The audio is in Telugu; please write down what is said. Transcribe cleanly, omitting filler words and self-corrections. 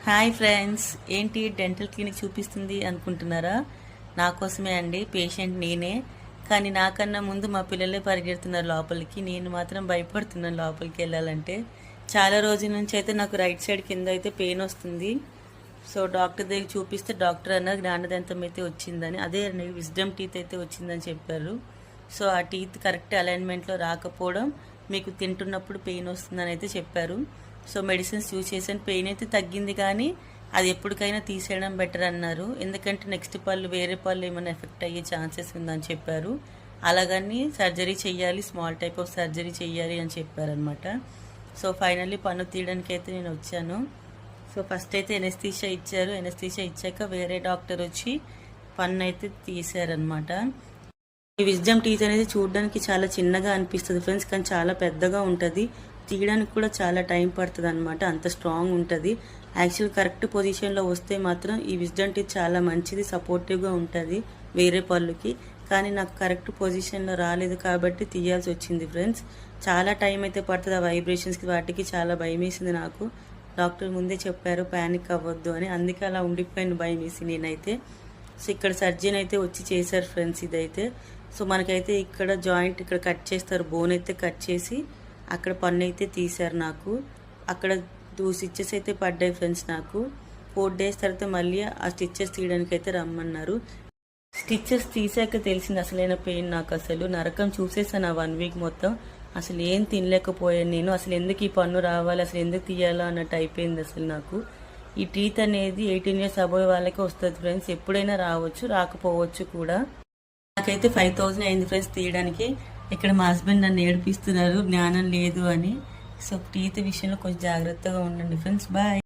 హాయ్ ఫ్రెండ్స్, ఏంటి డెంటల్ క్లినిక్ చూపిస్తుంది అనుకుంటున్నారా? నా కోసమే అండి. పేషెంట్ నేనే, కానీ నాకన్నా ముందు మా పిల్లలే పరిగెడుతున్నారు లోపలికి. నేను మాత్రం భయపడుతున్నాను లోపలికి వెళ్ళాలంటే. చాలా రోజుల నుంచి అయితే నాకు రైట్ సైడ్ కింద అయితే పెయిన్ వస్తుంది. సో డాక్టర్ దగ్గర చూపిస్తే డాక్టర్ అన్నారు జ్ఞానదంతం అయితే వచ్చిందని. అదే విజ్డమ్ టీత్ అయితే వచ్చిందని చెప్పారు. సో ఆ టీత్ కరెక్ట్ అలైన్మెంట్లో రాకపోవడం మీకు తింటున్నప్పుడు పెయిన్ వస్తుందని అయితే చెప్పారు. సో మెడిసిన్స్ యూజ్ చేసాను, పెయిన్ అయితే తగ్గింది, కానీ అది ఎప్పటికైనా తీసేయడం బెటర్ అన్నారు. ఎందుకంటే నెక్స్ట్ పళ్ళు వేరే పళ్ళు ఏమైనా ఎఫెక్ట్ అయ్యే ఛాన్సెస్ ఉందని చెప్పారు. అలాగని సర్జరీ చేయాలి, స్మాల్ టైప్ ఆఫ్ సర్జరీ చేయాలి అని చెప్పారనమాట. సో ఫైనల్లీ పన్ను తీయడానికి అయితే నేను వచ్చాను. సో ఫస్ట్ అయితే ఎనస్థీషియా ఇచ్చారు. ఎనస్థీషియా ఇచ్చాక వేరే డాక్టర్ వచ్చి పన్ను అయితే తీశారనమాట. ఈ విజ్డమ్ టీత్ అనేది చూడడానికి చాలా చిన్నగా అనిపిస్తుంది ఫ్రెండ్స్, కానీ చాలా పెద్దగా ఉంటుంది. తీయడానికి కూడా చాలా టైం పడుతుంది అనమాట, అంత స్ట్రాంగ్ ఉంటుంది. యాక్చువల్ కరెక్ట్ పొజిషన్లో వస్తే మాత్రం ఈ విజ్డమ్ టీత్ చాలా మంచిది, సపోర్టివ్గా ఉంటుంది వేరే పళ్ళుకి. కానీ నాకు కరెక్ట్ పొజిషన్లో రాలేదు కాబట్టి తీయాల్సి వచ్చింది ఫ్రెండ్స్. చాలా టైం అయితే పడుతుంది. ఆ వైబ్రేషన్స్కి వాటికి చాలా భయం వేసింది నాకు. డాక్టర్ ముందే చెప్పారు ప్యానిక్ అవ్వద్దు అని, అందుకే అలా ఉండిపోయిన భయం వేసి నేనైతే. సో ఇక్కడ సర్జన్ అయితే వచ్చి చేశారు ఫ్రెండ్స్ ఇదైతే. సో మనకైతే ఇక్కడ జాయింట్ ఇక్కడ కట్ చేస్తారు, బోన్ అయితే కట్ చేసి అక్కడ పన్ను అయితే తీశారు నాకు. అక్కడ 2 స్టిచ్చెస్ అయితే పడ్డాయి ఫ్రెండ్స్ నాకు. 4 days తర్వాత మళ్ళీ ఆ స్టిచ్చెస్ తీయడానికి అయితే రమ్మన్నారు. స్టిచ్చెస్ తీసాక తెలిసింది అసలైన పెయిన్ నాకు. అసలు నరకం చూసేసాను ఆ 1 week మొత్తం. అసలు ఏం తినలేకపోయాను నేను. అసలు ఎందుకు ఈ పన్ను రావాలి, అసలు ఎందుకు తీయాలా అన్నట్టు అయిపోయింది అసలు నాకు. ఈ టీత్ అనేది 18 years అబోవ్ వాళ్ళకే వస్తుంది ఫ్రెండ్స్. ఎప్పుడైనా రావచ్చు, రాకపోవచ్చు కూడా. నాకైతే 5,000 అయింది ఫ్రెండ్స్ తీయడానికి. ఇక్కడ మా హస్బెండ్ నన్ను ఏడిపిస్తున్నారు జ్ఞానం లేదు అని. సో టీత్ విషయంలో కొంచెం జాగ్రత్తగా ఉండండి ఫ్రెండ్స్. బాయ్.